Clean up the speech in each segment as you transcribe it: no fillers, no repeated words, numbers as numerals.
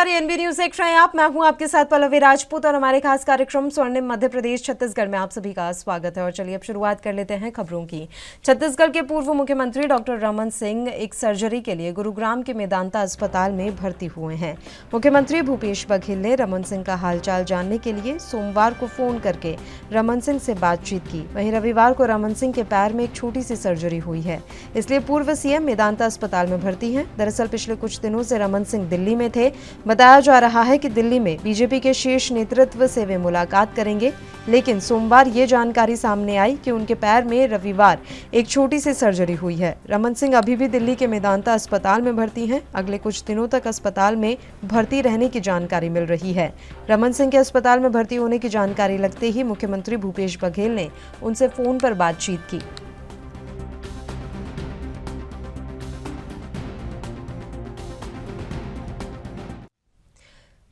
नमस्कार, NB news देख रहे हैं आप। मैं हूं आपके साथ पल्लवी राजपूत और हमारे खास कार्यक्रम स्वर्णिम मध्य प्रदेश छत्तीसगढ़ में आप सभी का स्वागत है। और चलिए अब शुरुआत कर लेते हैं खबरों की। छत्तीसगढ़ के पूर्व मुख्यमंत्री डॉक्टर रमन सिंह एक सर्जरी के लिए गुरुग्राम के मेदांता अस्पताल में भर्ती हुए हैं। मुख्यमंत्री भूपेश बघेल ने रमन सिंह का हालचाल जानने के लिए सोमवार को फोन करके रमन सिंह से बातचीत की। वहीं रविवार को रमन सिंह के पैर में एक छोटी सी सर्जरी हुई है, इसलिए पूर्व सीएम मेदांता अस्पताल में भर्ती हैं। दरअसल पिछले कुछ दिनों से रमन सिंह दिल्ली में थे। बताया जा रहा है कि दिल्ली में बीजेपी के शीर्ष नेतृत्व से वे मुलाकात करेंगे, लेकिन सोमवार ये जानकारी सामने आई कि उनके पैर में रविवार एक छोटी सी सर्जरी हुई है। रमन सिंह अभी भी दिल्ली के मेदांता अस्पताल में भर्ती हैं। अगले कुछ दिनों तक अस्पताल में भर्ती रहने की जानकारी मिल रही है। रमन सिंह के अस्पताल में भर्ती होने की जानकारी लगते ही मुख्यमंत्री भूपेश बघेल ने उनसे फोन पर बातचीत की।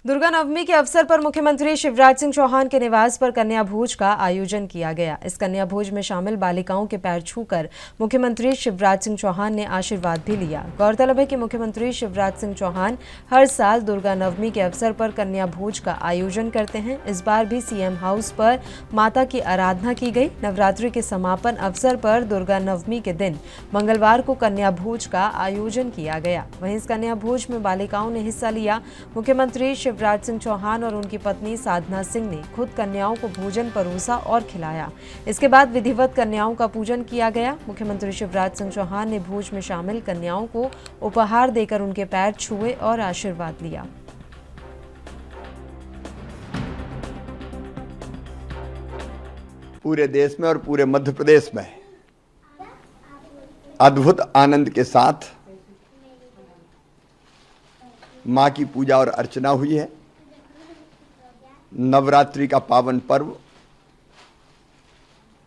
दुर्गा नवमी के अवसर पर मुख्यमंत्री शिवराज सिंह चौहान के निवास पर कन्या भोज का आयोजन किया गया। इस कन्या भोज में शामिल बालिकाओं के पैर छूकर मुख्यमंत्री शिवराज सिंह चौहान ने आशीर्वाद भी लिया। गौरतलब है कि मुख्यमंत्री शिवराज सिंह चौहान हर साल दुर्गा नवमी के अवसर पर कन्या भोज का आयोजन करते हैं। इस बार भी सीएम हाउस पर माता की आराधना की गई। नवरात्रि के समापन अवसर पर दुर्गा नवमी के दिन मंगलवार को कन्या भोज का आयोजन किया गया। वहीं इस कन्या भोज में बालिकाओं ने हिस्सा लिया। मुख्यमंत्री शिवराज सिंह चौहान और उनकी पत्नी साधना सिंह ने खुद कन्याओं को भोजन परोसा और खिलाया। इसके बाद विधिवत कन्याओं का पूजन किया गया। मुख्यमंत्री शिवराज सिंह चौहान ने भोज में शामिल कन्याओं को उपहार देकर उनके पैर छुए और आशीर्वाद लिया। पूरे देश में और पूरे मध्य प्रदेश में अद्भुत आनंद के साथ मां की पूजा और अर्चना हुई है। नवरात्रि का पावन पर्व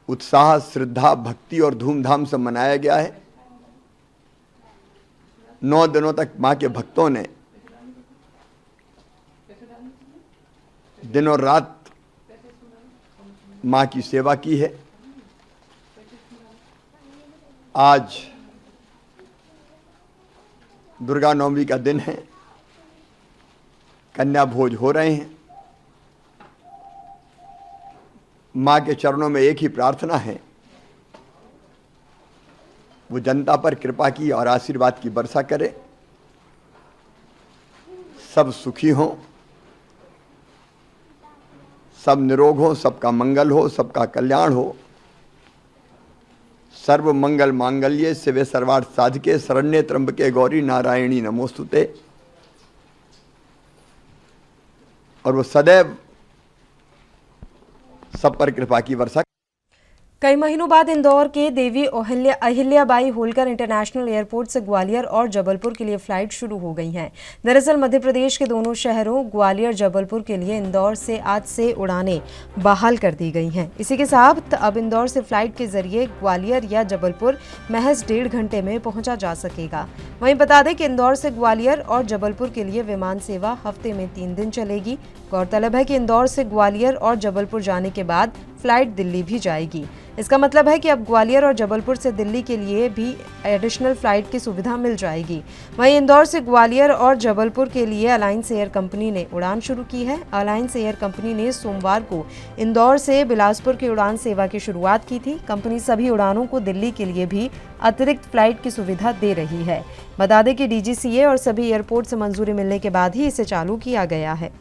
उत्साह, श्रद्धा, भक्ति और धूमधाम से मनाया गया है। 9 दिनों तक मां के भक्तों ने दिन और रात मां की सेवा की है। आज दुर्गा नवमी का दिन है, कन्या भोज हो रहे हैं। मां के चरणों में एक ही प्रार्थना है, वो जनता पर कृपा की और आशीर्वाद की वर्षा करे। सब सुखी हों, सब निरोग हो, सबका मंगल हो, सबका कल्याण हो। सर्व मंगल मांगल्ये शिवे सर्वार्थ साधके शरण्ये त्र्यंबके गौरी नारायणी नमोस्तुते। और वो सदैव सब पर कृपा की वर्षा। कई महीनों बाद इंदौर के देवी अहिल्याबाई होलकर इंटरनेशनल एयरपोर्ट से ग्वालियर और जबलपुर के लिए फ्लाइट शुरू हो गई हैं। दरअसल मध्य प्रदेश के दोनों शहरों ग्वालियर जबलपुर के लिए इंदौर से आज से उड़ानें बहाल कर दी गई हैं। इसी के साथ अब इंदौर से फ्लाइट के जरिए ग्वालियर या जबलपुर महज 1.5 घंटे में पहुंचा जा सकेगा। वहीं बता दें कि इंदौर से ग्वालियर और जबलपुर के लिए विमान सेवा हफ्ते में 3 दिन चलेगी। गौरतलब है कि इंदौर से ग्वालियर और जबलपुर जाने के बाद फ्लाइट दिल्ली भी जाएगी। इसका मतलब है कि अब ग्वालियर और जबलपुर से दिल्ली के लिए भी एडिशनल फ्लाइट की सुविधा मिल जाएगी। वहीं इंदौर से ग्वालियर और जबलपुर के लिए अलायंस एयर कंपनी ने उड़ान शुरू की है। अलायंस एयर कंपनी ने सोमवार को इंदौर से बिलासपुर की उड़ान सेवा की शुरुआत की थी। कंपनी सभी उड़ानों को दिल्ली के लिए भी अतिरिक्त फ्लाइट की सुविधा दे रही है। बता दें कि डीजीसीए और सभी एयरपोर्ट से मंजूरी मिलने के बाद ही इसे चालू किया गया है।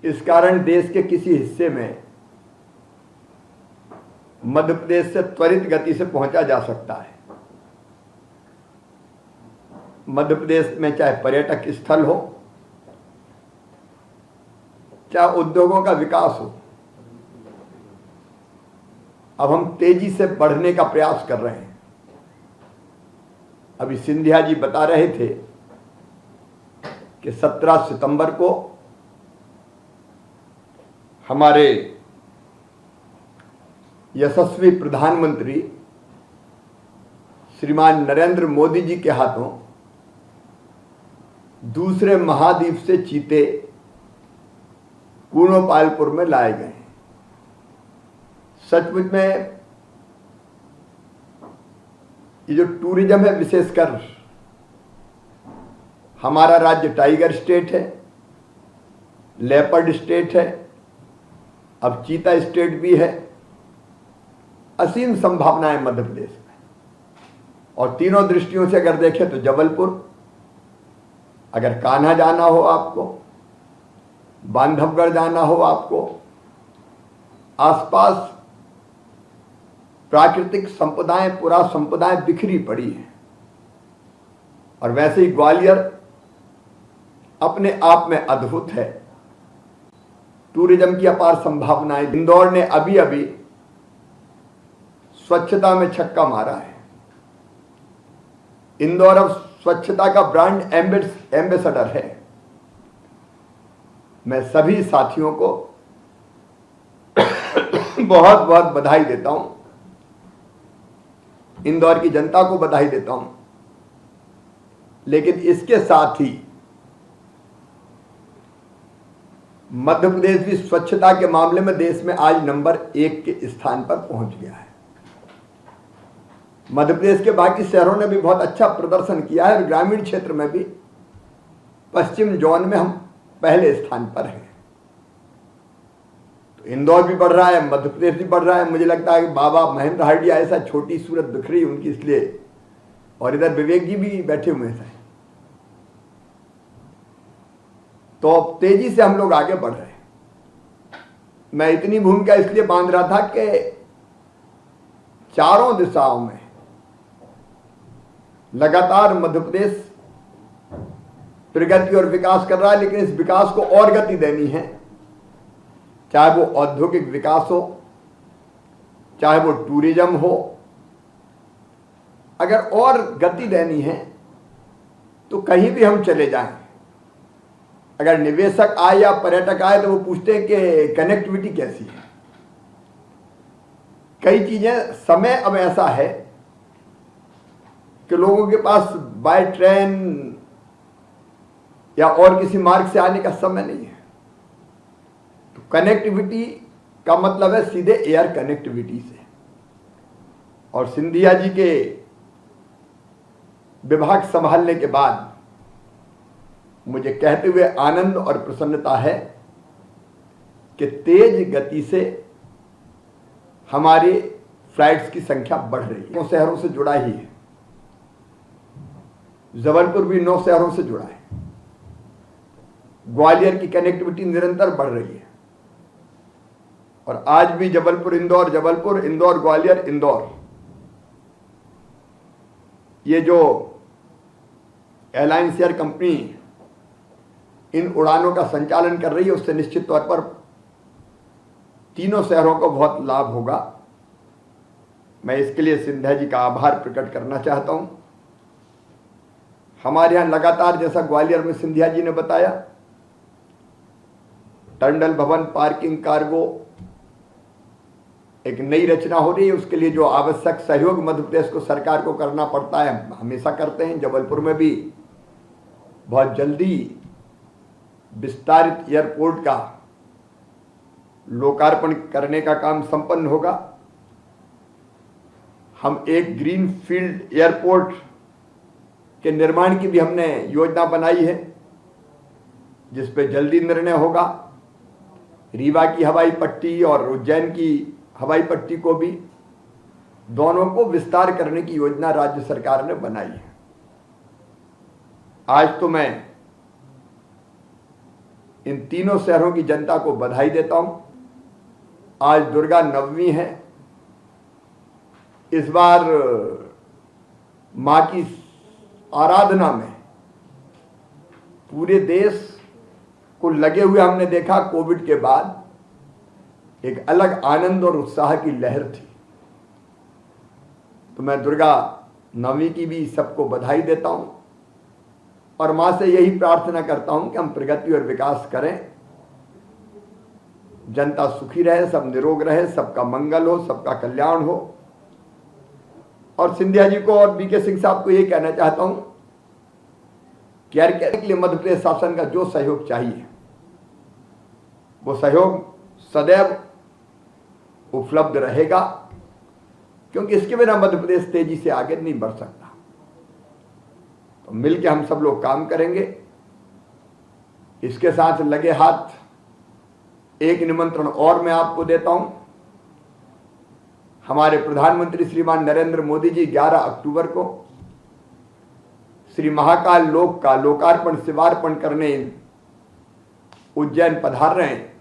इस कारण देश के किसी हिस्से में मध्य प्रदेश से त्वरित गति से पहुंचा जा सकता है। मध्य प्रदेश में चाहे पर्यटक स्थल हो, चाहे उद्योगों का विकास हो, अब हम तेजी से बढ़ने का प्रयास कर रहे हैं। अभी सिंधिया जी बता रहे थे कि 17 सितंबर को हमारे यशस्वी प्रधानमंत्री श्रीमान नरेंद्र मोदी जी के हाथों दूसरे महाद्वीप से चीते पूर्णोपालपुर में लाए गए। सचमुच में ये जो टूरिज्म है, विशेषकर हमारा राज्य टाइगर स्टेट है, लेपर्ड स्टेट है, अब चीता स्टेट भी है। असीम संभावनाएं मध्य प्रदेश में, और तीनों दृष्टियों से अगर देखें तो जबलपुर, अगर कान्हा जाना हो आपको, बांधवगढ़ जाना हो आपको, आसपास प्राकृतिक संपदाएं, पुरा संपदाएं बिखरी पड़ी हैं। और वैसे ही ग्वालियर अपने आप में अद्भुत है, टूरिज्म की अपार संभावनाएं। इंदौर ने अभी अभी स्वच्छता में छक्का मारा है। इंदौर अब स्वच्छता का ब्रांड एम्बेसडर है। मैं सभी साथियों को बहुत बहुत बधाई देता हूं, इंदौर की जनता को बधाई देता हूं। लेकिन इसके साथ ही मध्य प्रदेश भी स्वच्छता के मामले में देश में आज नंबर 1 के स्थान पर पहुंच गया है। मध्य प्रदेश के बाकी शहरों ने भी बहुत अच्छा प्रदर्शन किया है, और ग्रामीण क्षेत्र में भी पश्चिम जोन में हम पहले स्थान पर हैं। तो इंदौर भी बढ़ रहा है, मध्य प्रदेश भी बढ़ रहा है। मुझे लगता है कि बाबा महेंद्र हार्डिया ऐसा छोटी सूरत दिख रही उनकी, इसलिए, और इधर विवेक जी भी बैठे हुए हैं। तो तेजी से हम लोग आगे बढ़ रहे हैं। मैं इतनी भूमिका इसलिए बांध रहा था कि चारों दिशाओं में लगातार मध्य प्रदेश प्रगति और विकास कर रहा है, लेकिन इस विकास को और गति देनी है। चाहे वो औद्योगिक विकास हो, चाहे वो टूरिज्म हो, अगर और गति देनी है तो कहीं भी हम चले जाएं, अगर निवेशक आए या पर्यटक आए तो वो पूछते हैं कि कनेक्टिविटी कैसी है। कई चीजें, समय अब ऐसा है कि लोगों के पास बाय ट्रेन या और किसी मार्ग से आने का समय नहीं है। तो कनेक्टिविटी का मतलब है सीधे एयर कनेक्टिविटी से। और सिंधिया जी के विभाग संभालने के बाद मुझे कहते हुए आनंद और प्रसन्नता है कि तेज गति से हमारे फ्लाइट्स की संख्या बढ़ रही है। 9 शहरों से जुड़ा ही है, जबलपुर भी 9 शहरों से जुड़ा है। ग्वालियर की कनेक्टिविटी निरंतर बढ़ रही है, और आज भी जबलपुर इंदौर, जबलपुर इंदौर, ग्वालियर इंदौर, ये जो एयरलाइंस एयर कंपनी इन उड़ानों का संचालन कर रही है, उससे निश्चित तौर पर तीनों शहरों को बहुत लाभ होगा। मैं इसके लिए सिंधिया जी का आभार प्रकट करना चाहता हूं। हमारे यहां लगातार, जैसा ग्वालियर में सिंधिया जी ने बताया, टंडल भवन, पार्किंग, कार्गो, एक नई रचना हो रही है। उसके लिए जो आवश्यक सहयोग मध्य प्रदेश को, सरकार को करना पड़ता है, हमेशा करते हैं। जबलपुर में भी बहुत जल्दी विस्तारित एयरपोर्ट का लोकार्पण करने का काम संपन्न होगा। हम एक ग्रीन फील्ड एयरपोर्ट के निर्माण की भी हमने योजना बनाई है, जिस पे जल्दी निर्णय होगा। रीवा की हवाई पट्टी और उज्जैन की हवाई पट्टी को भी, दोनों को विस्तार करने की योजना राज्य सरकार ने बनाई है। आज तो मैं इन तीनों शहरों की जनता को बधाई देता हूं। आज दुर्गा नवमी है। इस बार मां की आराधना में पूरे देश को लगे हुए हमने देखा। कोविड के बाद एक अलग आनंद और उत्साह की लहर थी। तो मैं दुर्गा नवमी की भी सबको बधाई देता हूं, और मां से यही प्रार्थना करता हूं कि हम प्रगति और विकास करें, जनता सुखी रहे, सब निरोग रहे, सबका मंगल हो, सबका कल्याण हो। और सिंधिया जी को और बीके सिंह साहब को ये कहना चाहता हूं कि यार, के लिए मध्य प्रदेश शासन का जो सहयोग चाहिए वो सहयोग सदैव उपलब्ध रहेगा। क्योंकि इसके बिना मध्य प्रदेश तेजी से आगे नहीं बढ़ सकता। तो मिलकर हम सब लोग काम करेंगे। इसके साथ लगे हाथ एक निमंत्रण और मैं आपको देता हूं। हमारे प्रधानमंत्री श्रीमान नरेंद्र मोदी जी 11 अक्टूबर को श्री महाकाल लोक का लोकार्पण शिवार्पण करने उज्जैन पधार रहे हैं।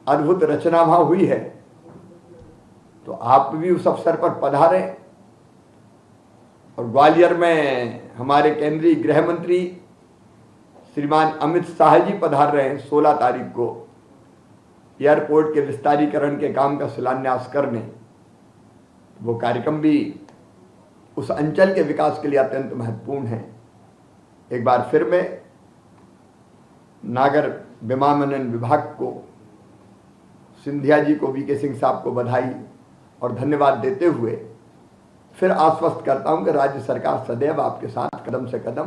अद्भुत रचना वहां हुई है, तो आप भी उस अवसर पर पधारें। और ग्वालियर में हमारे केंद्रीय गृह मंत्री श्रीमान अमित शाह जी पधार रहे हैं 16 तारीख को एयरपोर्ट के विस्तारीकरण के काम का शिलान्यास करने। वो कार्यक्रम भी उस अंचल के विकास के लिए अत्यंत महत्वपूर्ण है। एक बार फिर मैं नागर विमानन विभाग को, सिंधिया जी को, वीके सिंह साहब को बधाई और धन्यवाद देते हुए फिर आश्वस्त करता हूं कि राज्य सरकार सदैव आपके साथ कदम से कदम,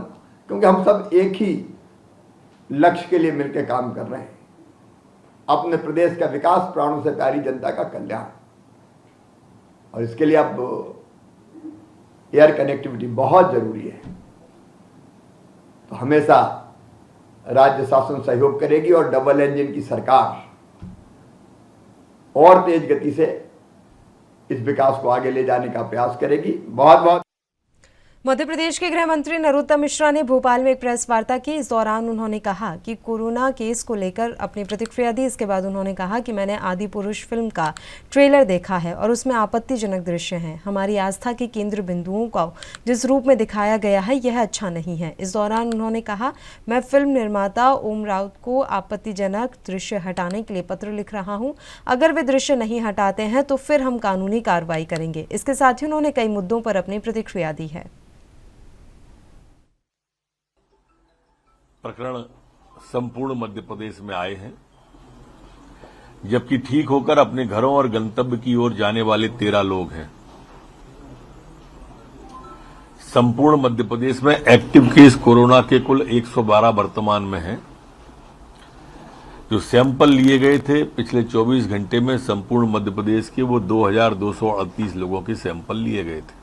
क्योंकि हम सब एक ही लक्ष्य के लिए मिलकर काम कर रहे हैं, अपने प्रदेश का विकास, प्राणों से प्यारी जनता का कल्याण। और इसके लिए अब एयर कनेक्टिविटी बहुत जरूरी है। तो हमेशा राज्य शासन सहयोग करेगी और डबल इंजन की सरकार और तेज गति से इस विकास को आगे ले जाने का प्रयास करेगी। बहुत बहुत मध्य प्रदेश के गृह मंत्री नरोत्तम मिश्रा ने भोपाल में एक प्रेस वार्ता की। इस दौरान उन्होंने कहा कि कोरोना केस को लेकर अपनी प्रतिक्रिया दी। इसके बाद उन्होंने कहा कि मैंने आदि पुरुष फिल्म का ट्रेलर देखा है और उसमें आपत्तिजनक दृश्य हैं। हमारी आस्था के केंद्र बिंदुओं को जिस रूप में दिखाया गया है यह अच्छा नहीं है। इस दौरान उन्होंने कहा, मैं फिल्म निर्माता ओम राउत को आपत्तिजनक दृश्य हटाने के लिए पत्र लिख रहा हूँ। अगर वे दृश्य नहीं हटाते हैं तो फिर हम कानूनी कार्रवाई करेंगे। इसके साथ ही उन्होंने कई मुद्दों पर अपनी प्रतिक्रिया दी है। प्रकरण संपूर्ण मध्य प्रदेश में आए हैं, जबकि ठीक होकर अपने घरों और गंतव्य की ओर जाने वाले 13 लोग हैं। संपूर्ण मध्य प्रदेश में एक्टिव केस कोरोना के कुल 112 वर्तमान में हैं। जो सैंपल लिए गए थे पिछले 24 घंटे में संपूर्ण मध्य प्रदेश के, वो 2238 लोगों के सैंपल लिए गए थे।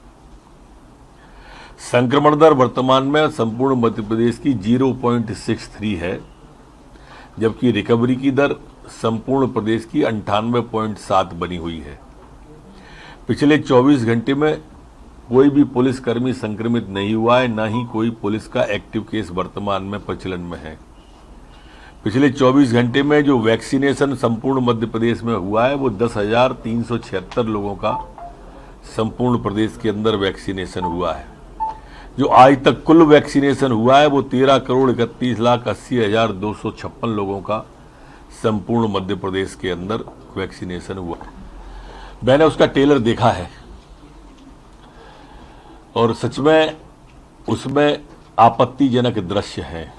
संक्रमण दर वर्तमान में संपूर्ण मध्य प्रदेश की 0.63 है, जबकि रिकवरी की दर संपूर्ण प्रदेश की 98.7 बनी हुई है। पिछले 24 घंटे में कोई भी पुलिसकर्मी संक्रमित नहीं हुआ है, न ही कोई पुलिस का एक्टिव केस वर्तमान में प्रचलन में है। पिछले 24 घंटे में जो वैक्सीनेशन संपूर्ण मध्य प्रदेश में हुआ है वो 10,376 लोगों का संपूर्ण प्रदेश के अंदर वैक्सीनेशन हुआ है। जो आज तक कुल वैक्सीनेशन हुआ है वो 13,31,80,256 लोगों का संपूर्ण मध्य प्रदेश के अंदर वैक्सीनेशन हुआ है। मैंने उसका ट्रेलर देखा है और सच में उसमें आपत्तिजनक दृश्य हैं।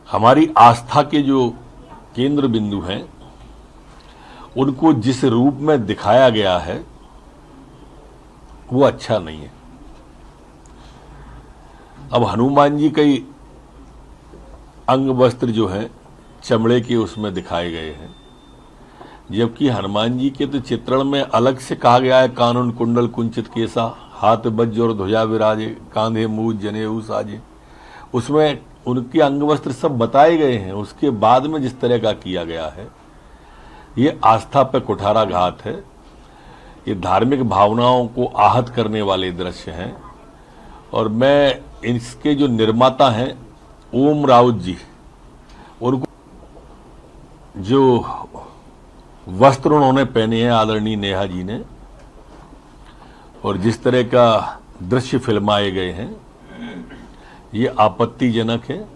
हमारी आस्था के जो केंद्र बिंदु हैं उनको जिस रूप में दिखाया गया है वो अच्छा नहीं है। अब हनुमान जी कई अंग वस्त्र जो हैं चमड़े के उसमें दिखाए गए हैं, जबकि हनुमान जी के तो चित्रण में अलग से कहा गया है, कानून कुंडल कुंचित केसा, हाथ वज्र और ध्वजा विराजे, कांधे मूज जनेऊ साजे। उसमें उनके अंग वस्त्र सब बताए गए हैं। उसके बाद में जिस तरह का किया गया है ये आस्था पर कुठाराघात है। ये धार्मिक भावनाओं को आहत करने वाले दृश्य हैं। और मैं इसके जो निर्माता हैं ओम राउत जी, उनको जो वस्त्र उन्होंने पहने हैं आदरणीय नेहा जी ने, और जिस तरह का दृश्य फिल्माए गए हैं ये आपत्तिजनक है।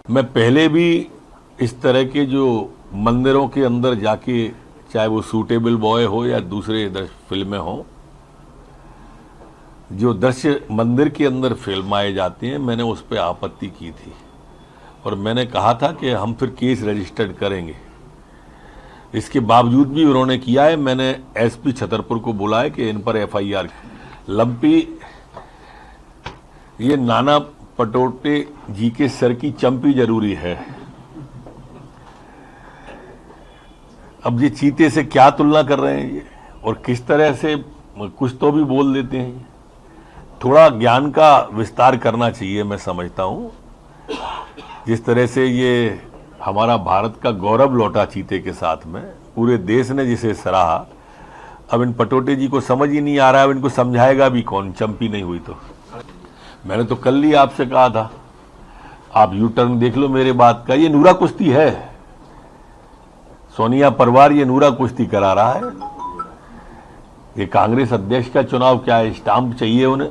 मैं पहले भी इस तरह के जो मंदिरों के अंदर जाके, चाहे वो सूटेबल बॉय हो या दूसरे फिल्में हो, जो दृश्य मंदिर के अंदर फिल्माए जाते हैं, मैंने उस पर आपत्ति की थी और मैंने कहा था कि हम फिर केस रजिस्टर्ड करेंगे। इसके बावजूद भी उन्होंने किया है। मैंने एसपी छतरपुर को बुलाया कि इन पर एफआईआर। लंपी ये नाना पटोटे जी के सर की चंपी जरूरी है। अब ये चीते से क्या तुलना कर रहे हैं ये, और किस तरह से कुछ तो भी बोल देते हैं ये। थोड़ा ज्ञान का विस्तार करना चाहिए, मैं समझता हूँ। जिस तरह से ये हमारा भारत का गौरव लौटा चीते के साथ में, पूरे देश ने जिसे सराहा, अब इन पटोटे जी को समझ ही नहीं आ रहा है, अब इनको समझाएगा भी कौन, चंपी नहीं हुई तो। मैंने तो कल ही आपसे कहा था, आप यू टर्न देख लो मेरे बात का, ये नूरा कुश्ती है। सोनिया परवार ये नूरा कुश्ती करा रहा है। ये कांग्रेस अध्यक्ष का चुनाव क्या है, स्टाम्प चाहिए उन्हें।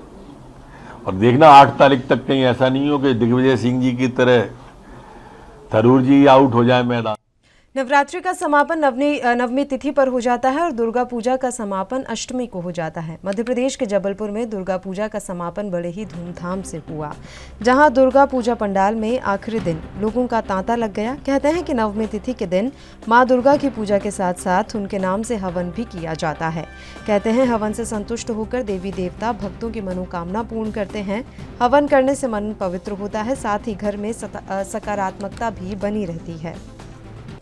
और देखना 8 तारीख तक कहीं ऐसा नहीं हो कि दिग्विजय सिंह जी की तरह थरूर जी आउट हो जाए मैदान। नवरात्रि का समापन नवमी तिथि पर हो जाता है और दुर्गा पूजा का समापन अष्टमी को हो जाता है। मध्य प्रदेश के जबलपुर में दुर्गा पूजा का समापन बड़े ही धूमधाम से हुआ, जहां दुर्गा पूजा पंडाल में आखिरी दिन लोगों का तांता लग गया। कहते हैं कि नवमी तिथि के दिन मां दुर्गा की पूजा के साथ साथ उनके नाम से हवन भी किया जाता है। कहते हैं हवन से संतुष्ट होकर देवी देवता भक्तों की मनोकामना पूर्ण करते हैं। हवन करने से मन पवित्र होता है, साथ ही घर में सकारात्मकता भी बनी रहती है।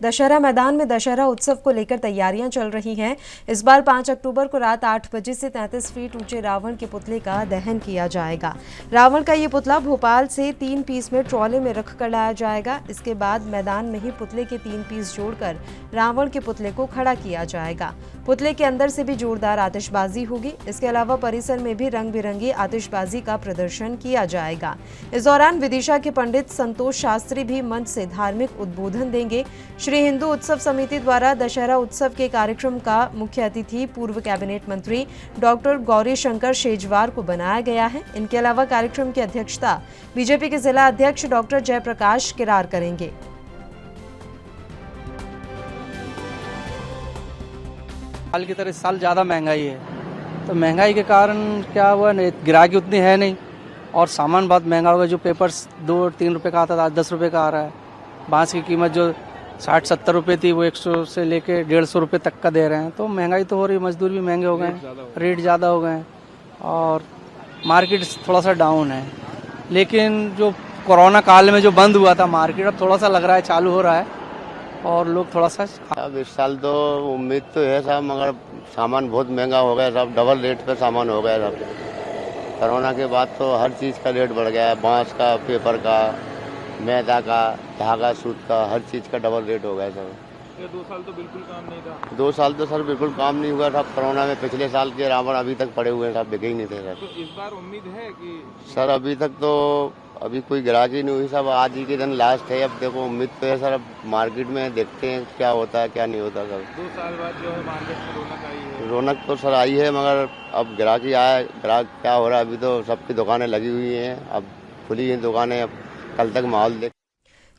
दशहरा मैदान में दशहरा उत्सव को लेकर तैयारियां चल रही हैं। इस बार 5 अक्टूबर को रात 8 बजे से 33 फीट ऊंचे रावण के पुतले का दहन किया जाएगा। रावण का ये पुतला भोपाल से 3 पीस में ट्रॉले में रख कर लाया जाएगा। इसके बाद मैदान में ही पुतले के 3 पीस जोड़कर रावण के पुतले को खड़ा किया जाएगा। पुतले के अंदर से भी जोरदार आतिशबाजी होगी। इसके अलावा परिसर में भी रंग बिरंगी आतिशबाजी का प्रदर्शन किया जाएगा। इस दौरान विदिशा के पंडित संतोष शास्त्री भी मंच से धार्मिक उद्बोधन देंगे। श्री हिंदू उत्सव समिति द्वारा दशहरा उत्सव के कार्यक्रम का मुख्य अतिथि पूर्व कैबिनेट मंत्री डॉक्टर गौरी शंकर शेजवार को बनाया गया है। इनके अलावा कार्यक्रम की अध्यक्षता बीजेपी के जिला अध्यक्ष डॉक्टर जयप्रकाश किरार करेंगे। साल की तरह इस साल ज़्यादा महंगाई है, तो महंगाई के कारण क्या हुआ, ग्राहकी उतनी है नहीं और सामान बहुत महंगा हो गया। जो पेपर्स 2-3 रुपए का आता था आज 10 रुपए का आ रहा है। बांस की कीमत जो 60-70 रुपए थी वो 100 से लेके 150 रुपए तक का दे रहे हैं। तो महंगाई तो हो रही है, मजदूर भी महंगे हो गए हैं, रेट ज़्यादा हो गए हैं और मार्केट थोड़ा सा डाउन है। लेकिन जो कोरोना काल में जो बंद हुआ था मार्केट, अब थोड़ा सा लग रहा है चालू हो रहा है और लोग थोड़ा सा। अब इस साल तो उम्मीद तो है साहब, मगर सामान बहुत महंगा हो गया साहब, डबल रेट पे सामान हो गया साहब। कोरोना के बाद तो हर चीज़ का रेट बढ़ गया है, बांस का, पेपर का, मैदा का, धागा, सूत का, हर चीज़ का डबल रेट हो गया सर। 2 साल तो बिल्कुल काम नहीं था। 2 साल तो सर बिल्कुल काम नहीं हुआ था कोरोना में। पिछले साल के रावण अभी तक पड़े हुए हैं साहब, बिके ही नहीं थे सर। तो इस बार उम्मीद है कि सर अभी तक तो अभी कोई ग्राहकी नहीं हुई साहब, आज ही के दिन लास्ट है। अब देखो उम्मीद तो है सर, अब मार्केट में देखते हैं क्या होता है क्या नहीं होता सर। 2 साल बाद जो है मार्केट में रौनक आई है। रौनक तो सर आई है, मगर अब ग्राहकी आया, ग्राहक क्या हो रहा है, अभी तो सबकी दुकानें लगी हुई हैं, अब खुली हैं दुकानें, अब कल तक माहौल देख।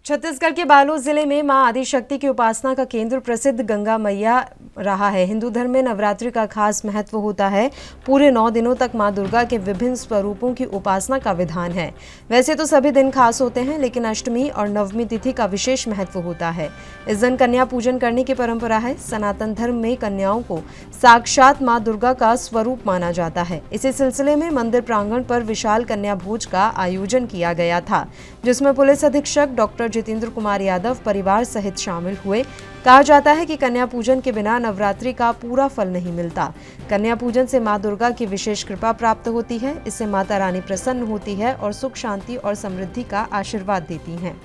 छत्तीसगढ़ के बालोद जिले में मां आदिशक्ति की उपासना का केंद्र प्रसिद्ध गंगा मैया रहा है। हिंदू धर्म में नवरात्रि का खास महत्व होता है। पूरे 9 दिनों तक मां दुर्गा के विभिन्न स्वरूपों की उपासना का विधान है। वैसे तो सभी दिन खास होते हैं, लेकिन अष्टमी और नवमी तिथि का विशेष महत्व होता है। इस दिन कन्या पूजन करने की परंपरा है। सनातन धर्म में कन्याओं को साक्षात मां दुर्गा का स्वरूप माना जाता है। इसी सिलसिले में मंदिर प्रांगण पर विशाल कन्या भोज का आयोजन किया गया था, जिसमें पुलिस अधीक्षक डॉक्टर जितेंद्र कुमार यादव परिवार सहित शामिल हुए। कहा जाता है कि कन्या पूजन के बिना नवरात्रि का पूरा फल नहीं मिलता। कन्या पूजन से मां दुर्गा की विशेष कृपा प्राप्त होती है। इससे माता रानी प्रसन्न होती है और सुख, शांति और समृद्धि का आशीर्वाद देती हैं।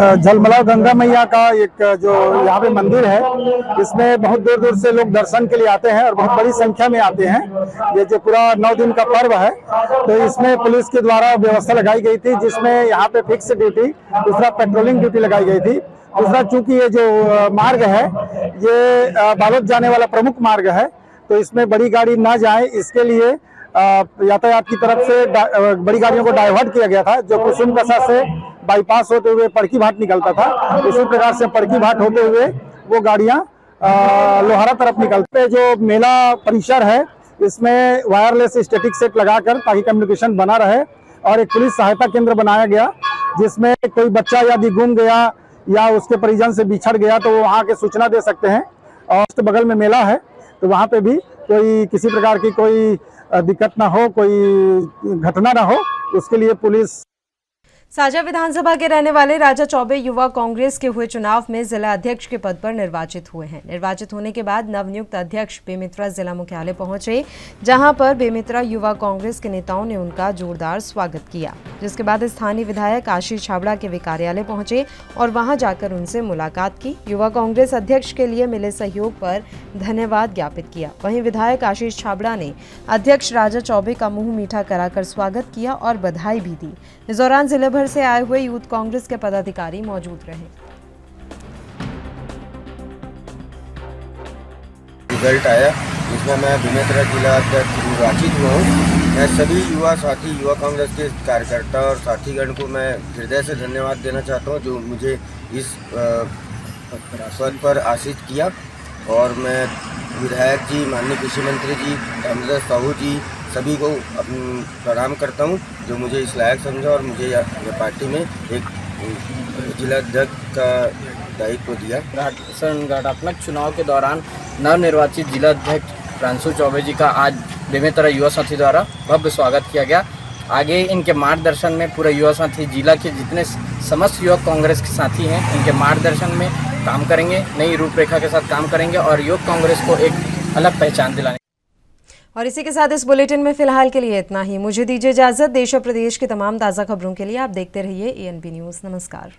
झलमलाव गंगा मैया का एक जो यहाँ पे मंदिर है, इसमें बहुत दूर दूर से लोग दर्शन के लिए आते हैं और बहुत बड़ी संख्या में आते हैं। ये जो पूरा 9 दिन का पर्व है, तो इसमें पुलिस के द्वारा व्यवस्था लगाई गई थी, जिसमें यहाँ पे फिक्स ड्यूटी, दूसरा पेट्रोलिंग ड्यूटी लगाई गई थी। दूसरा, चूंकि ये जो मार्ग है ये बालोद जाने वाला प्रमुख मार्ग है, तो इसमें बड़ी गाड़ी ना जाए, इसके लिए यातायात की तरफ से बड़ी गाड़ियों को डाइवर्ट किया गया था। जो कुसुम कसा से बाईपास होते हुए पड़की भाट निकलता था, इसी प्रकार से पड़की भाट होते हुए वो गाड़ियां लोहारा तरफ निकलते। जो मेला परिसर है, इसमें वायरलेस स्टैटिक सेट लगाकर ताकि कम्युनिकेशन बना रहे, और एक पुलिस सहायता केंद्र बनाया गया, जिसमें कोई बच्चा यदि गुम गया या उसके परिजन से बिछड़ गया तो वो वहाँ के सूचना दे सकते हैं। और बगल में मेला है, तो वहाँ पे भी कोई किसी प्रकार की कोई दिक्कत ना हो, कोई घटना ना हो, उसके लिए पुलिस। साजा विधानसभा के रहने वाले राजा चौबे युवा कांग्रेस के हुए चुनाव में जिला अध्यक्ष के पद पर निर्वाचित हुए हैं। निर्वाचित होने के बाद नवनियुक्त अध्यक्ष बेमेतरा जिला मुख्यालय पहुंचे, जहां पर बेमेतरा युवा कांग्रेस के नेताओं ने उनका जोरदार स्वागत किया। जिसके बाद स्थानीय विधायक आशीष छाबड़ा के वे कार्यालय पहुंचे और वहां जाकर उनसे मुलाकात की। युवा कांग्रेस अध्यक्ष के लिए मिले सहयोग पर धन्यवाद ज्ञापित किया। वहीं विधायक आशीष छाबड़ा ने अध्यक्ष राजा चौबे का मुंह मीठा कराकर स्वागत किया और बधाई भी दी। इस दौरान जिले भर से आए हुए यूथ कांग्रेस के पदाधिकारी मौजूद रहे। रिजल्ट आया जिसमें मैं बेमेतरा जिला अध्यक्ष निर्वाचित हुआ हूँ। मैं सभी युवा साथी युवा कांग्रेस के कार्यकर्ता और साथीगण को मैं हृदय से धन्यवाद देना चाहता हूँ जो मुझे इस पद पर आसीन किया। और मैं विधायक जी, माननीय कृषि मंत्री जी, रामदास साहू जी सभी को प्रणाम करता हूं जो मुझे इस लायक समझा और मुझे यह पार्टी में एक जिला अध्यक्ष का दायित्व दिया। घटात्मक चुनाव के दौरान नवनिर्वाचित जिला अध्यक्ष प्रांशु चौबे जी का आज बेमेतरा युवा साथी द्वारा भव्य स्वागत किया गया। आगे इनके मार्गदर्शन में पूरा युवा साथी जिला के जितने समस्त युवा कांग्रेस के साथी हैं इनके मार्गदर्शन में काम करेंगे, नई रूपरेखा के साथ काम करेंगे और युवा कांग्रेस को एक अलग पहचान दिलाने। और इसी के साथ इस बुलेटिन में फिलहाल के लिए इतना ही। मुझे दीजिए इजाजत। देश और प्रदेश की तमाम ताज़ा खबरों के लिए आप देखते रहिए ANP न्यूज़। नमस्कार।